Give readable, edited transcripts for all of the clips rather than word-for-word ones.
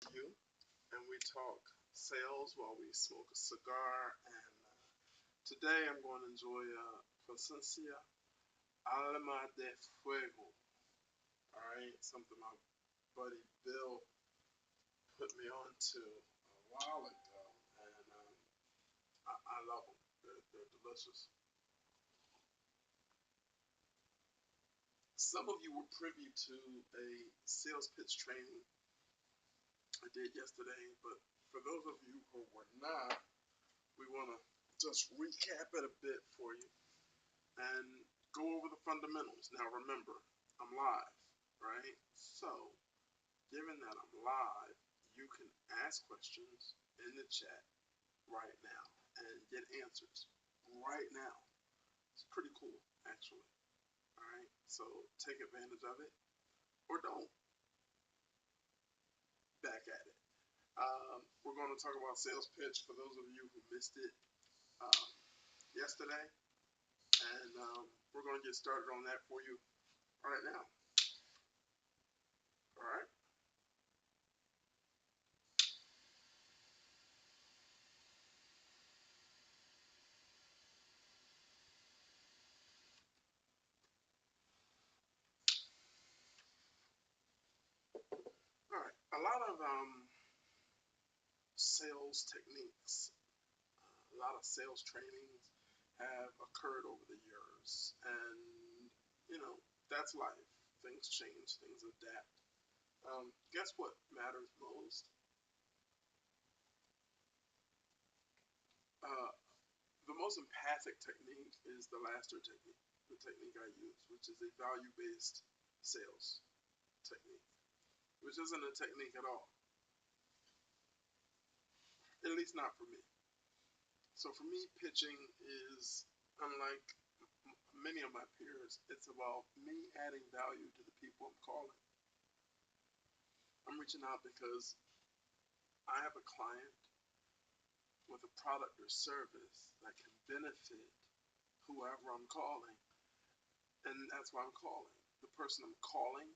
You and we talk sales while we smoke a cigar. And today I'm going to enjoy Presencia Alma de Fuego. All right, something my buddy Bill put me on to a while ago, and I love them. They're delicious. Some of you were privy to a sales pitch training I did yesterday, but for those of you who were not, we want to just recap it a bit for you and go over the fundamentals. Now, remember, I'm live, right? So, given that I'm live, you can ask questions in the chat right now and get answers right now. It's pretty cool, actually. All right, so take advantage of it or don't. Back at it. We're going to talk about sales pitch for those of you who missed it um, yesterday, and we're going to get started on that for you right now. All right. All right. A lot of sales techniques, a lot of sales trainings have occurred over the years, and you know that's life. Things change, things adapt. Guess what matters most? Uh, the most empathic technique is the Laster technique, the technique I use, which is a value-based sales technique, which isn't a technique at all, at least not for me. So for me, pitching is unlike many of my peers. It's about me adding value to the people I'm calling. I'm reaching out because I have a client with a product or service that can benefit whoever I'm calling, and that's why I'm calling. The person I'm calling,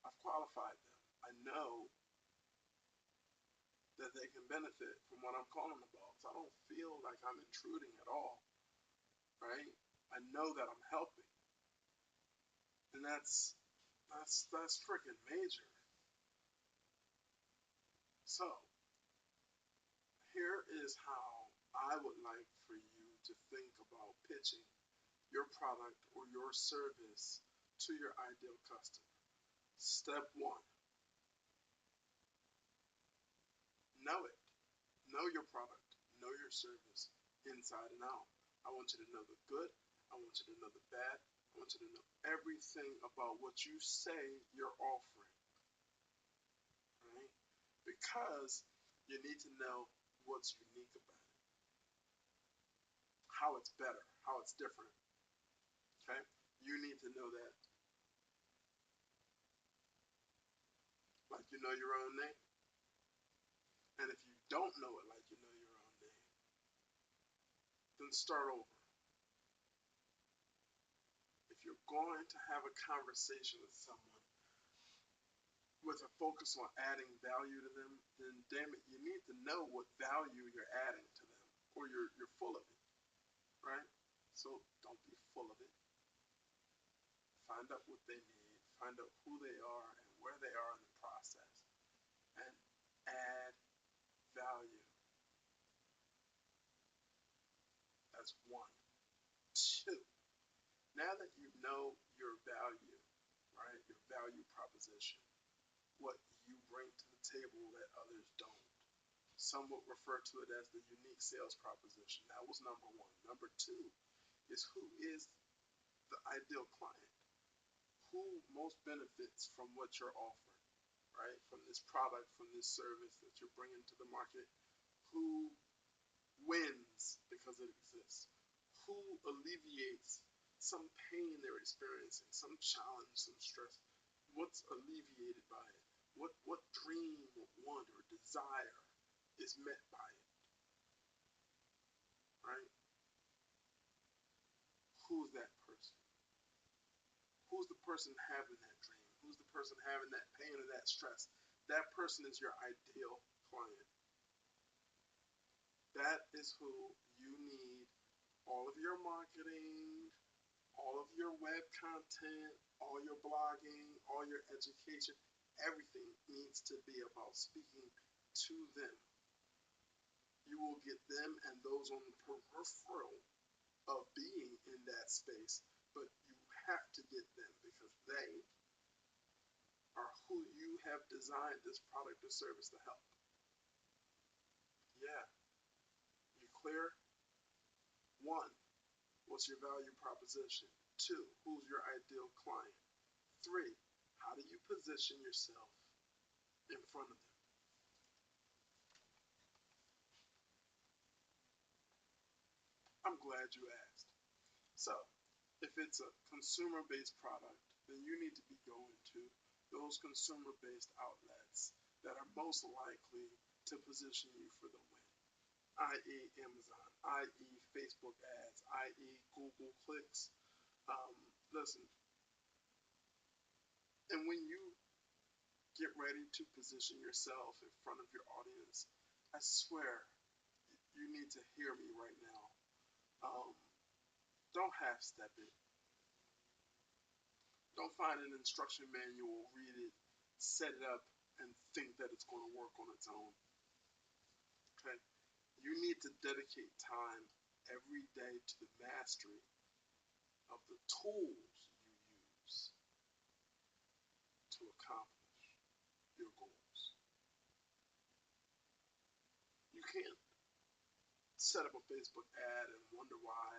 I've qualified them. I know that they can benefit from what I'm calling about. So I don't feel like I'm intruding at all, right? I know that I'm helping, and that's freaking major. So here is how I would like for you to think about pitching your product or your service to your ideal customer. Step one, know it. Know your product, know your service inside and out. I want you to know the good, I want you to know the bad, I want you to know everything about what you say you're offering, right? Because you need to know what's unique about it, how it's better, how it's different, okay? You need to know that like you know your own name. And if you don't know it like you know your own name, then start over. If you're going to have a conversation with someone with a focus on adding value to them, then damn it, you need to know what value you're adding to them, or you're full of it, right? So don't be full of it. Find out what they need, find out who they are and where they are in the process, and add value. That's one. Two. Now that you know your value, right? Your value proposition, what you bring to the table that others don't. Some would refer to it as the unique sales proposition. That was number one. Number two is who is the ideal client? Who most benefits from what you're offering, right? From this product, from this service that you're bringing to the market? Who wins because it exists? Who alleviates some pain they're experiencing, some challenge, some stress? What's alleviated by it? What dream or want or desire is met by it, right? Who's that person? Who's the person having that dream? Who's the person having that pain or that stress? That person is your ideal client. That is who you need all of your marketing, all of your web content, all your blogging, all your education, everything needs to be about speaking to them. You will get them and those on the peripheral of being in that space, but you have to get them because they are who you have designed this product or service to help. Yeah, you clear? One, what's your value proposition? Two, who's your ideal client? Three, how do you position yourself in front of them? I'm glad you asked. So, if it's a consumer based product, then you need to be going to those consumer based outlets that are most likely to position you for the win, i.e., Amazon, i.e., Facebook ads, i.e., Google clicks. Um, Listen, and when you get ready to position yourself in front of your audience, I swear you need to hear me right now. Um, don't half step it. Don't find an instruction manual, read it, set it up, and think that it's going to work on its own. Okay? You need to dedicate time every day to the mastery of the tools you use to accomplish your goals. You can't set up a Facebook ad and wonder why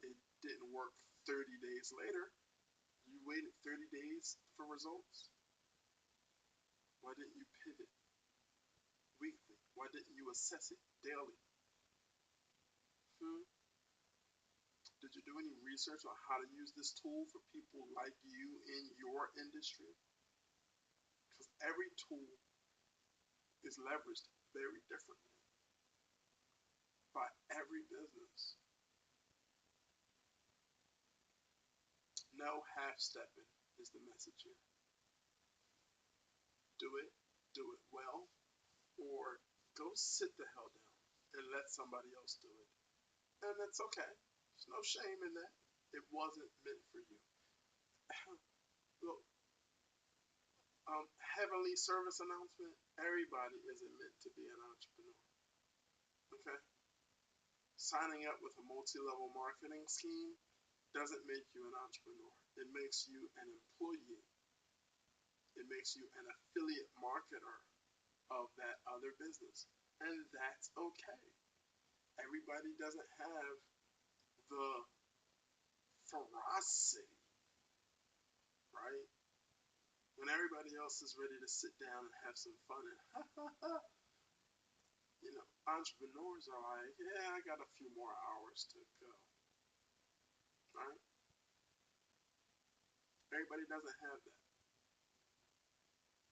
it didn't work 30 days later. You waited 30 days for results. Why didn't you pivot weekly? Why didn't you assess it daily? Hmm? Did you do any research on how to use this tool for people like you in your industry? Because every tool is leveraged very differently by every business. No half stepping is the message here. Do it well, or go sit the hell down and let somebody else do it. And that's okay. There's no shame in that. It wasn't meant for you. Look, heavenly service announcement. Everybody isn't meant to be an entrepreneur. Okay? Signing up with a multi-level marketing scheme doesn't make you an entrepreneur. It makes you an employee. It makes you an affiliate marketer of that other business. And that's okay. Everybody doesn't have the ferocity, right? When everybody else is ready to sit down and have some fun and entrepreneurs are like, yeah, I got a few more hours to go, right? Everybody doesn't have that,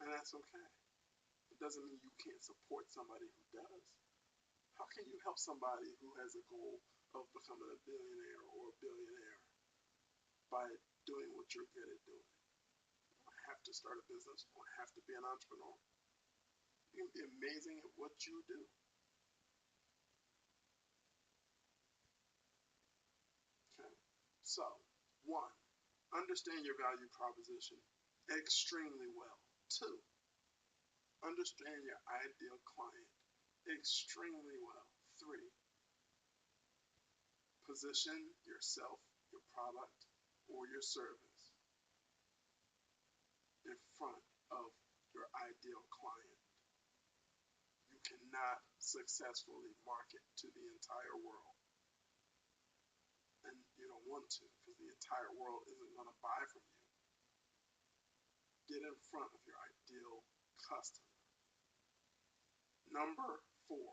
and that's okay. It doesn't mean you can't support somebody who does. How can you help somebody who has a goal of becoming a billionaire or a billionaire by doing what you're good at doing? You don't have to start a business. You don't have to be an entrepreneur. You can be amazing at what you do. Okay. So, one, understand your value proposition extremely well. Two, understand your ideal client extremely well. Three, position yourself, your product, or your service in front of your ideal client. You cannot successfully market to the entire world. And you don't want to because the entire world isn't going to buy from you. Get in front of your ideal customer. Number four,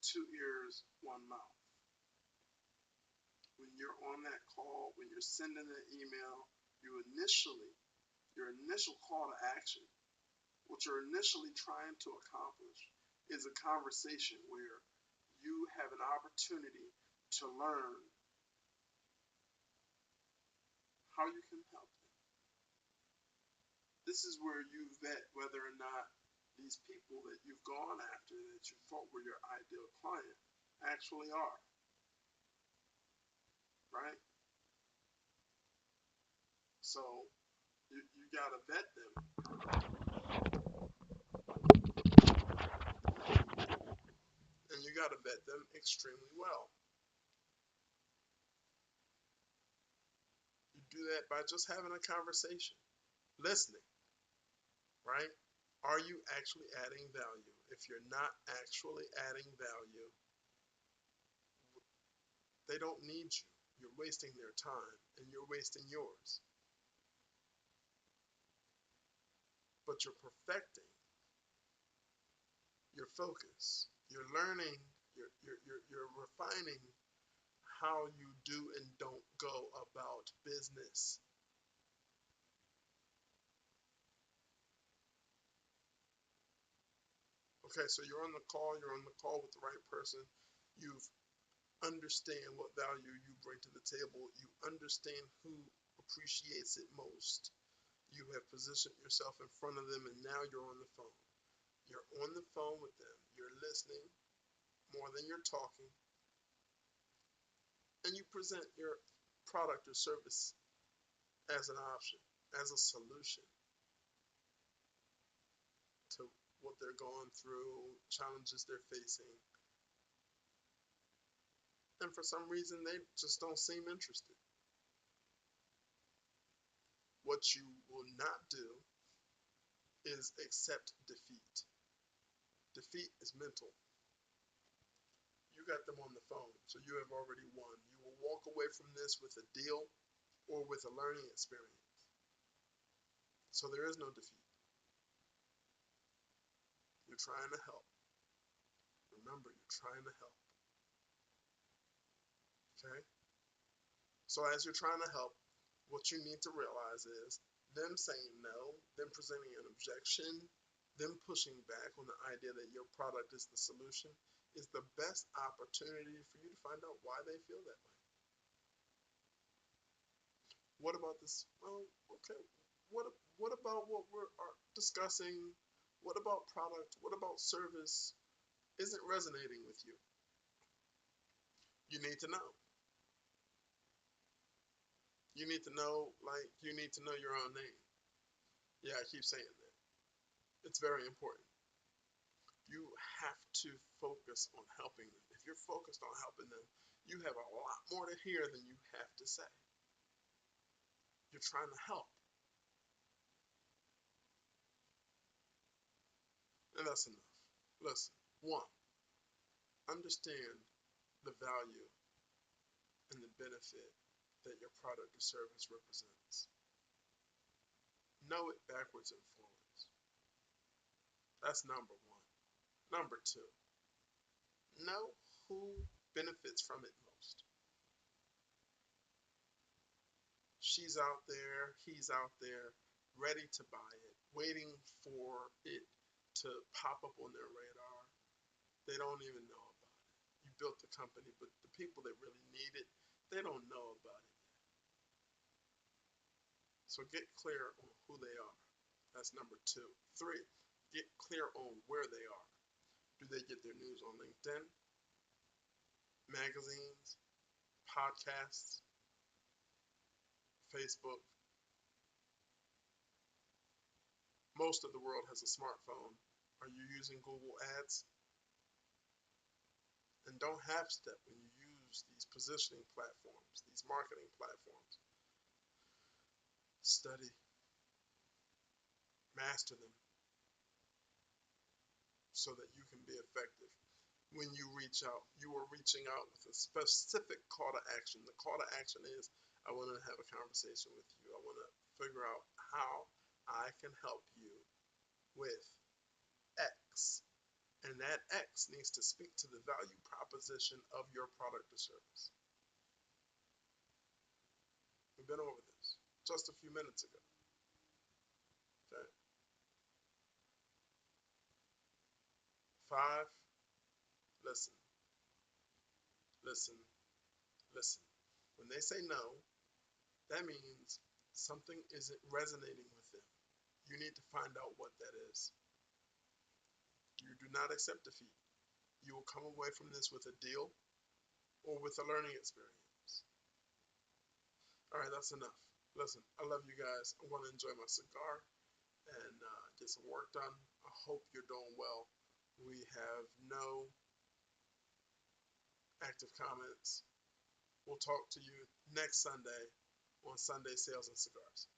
two ears, one mouth. When you're on that call, when you're sending an email, your initial call to action, what you're initially trying to accomplish is a conversation where you have an opportunity to learn how you can help them. This is where you vet whether or not these people that you've gone after that you thought were your ideal client actually are, right? So you got to vet them, and you got to vet them extremely well. You do that by just having a conversation, listening, right? Are you actually adding value? If you're not actually adding value, they don't need you. You're wasting their time and you're wasting yours. But you're perfecting your focus. You're learning, you're refining how you do and don't go about business. Okay, so you're on the call with the right person. You understand what value you bring to the table. You understand who appreciates it most. You have positioned yourself in front of them and now you're on the phone. You're on the phone with them. You're listening more than you're talking, and you present your product or service as an option, as a solution to what they're going through, challenges they're facing, and for some reason they just don't seem interested. What you will not do is accept defeat. Defeat is mental. You got them on the phone, so you have already won. You will walk away from this with a deal or with a learning experience. So there is no defeat. You're trying to help. Remember, you're trying to help. Okay? So as you're trying to help, what you need to realize is them saying no, them presenting an objection, them pushing back on the idea that your product is the solution is the best opportunity for you to find out why they feel that way. What about this? Well, okay. What about what we're discussing? What about product? What about service isn't resonating with you? You need to know. You need to know, like, you need to know your own name. Yeah, I keep saying that. It's very important. You have to focus on helping them. If you're focused on helping them, you have a lot more to hear than you have to say. You're trying to help, and that's enough. Listen, one, understand the value and the benefit that your product or service represents. Know it backwards and forwards. That's number one. Number two, know who benefits from it most. She's out there, he's out there, ready to buy it, waiting for it to pop up on their radar. They don't even know about it. You built the company, but the people that really need it, they don't know about it. So get clear on who they are. That's number two. Three, get clear on where they are. Do they get their news on LinkedIn, magazines, podcasts, Facebook? Most of the world has a smartphone. Are you using Google Ads? And don't half step when you use these positioning platforms, these marketing platforms. Study, master them so that you can be effective. When you reach out, you are reaching out with a specific call to action. The call to action is I want to have a conversation with you. I want to figure out how I can help you with X. And that X needs to speak to the value proposition of your product or service. We've been over this just a few minutes ago. Okay. Five, listen, listen, listen. When they say no, that means something isn't resonating with them. You need to find out what that is. You do not accept defeat. You will come away from this with a deal or with a learning experience. All right, that's enough. Listen, I love you guys. I'm going to enjoy my cigar and get some work done. I hope you're doing well. We have no active comments. We'll talk to you next Sunday on Sunday Sales and Cigars.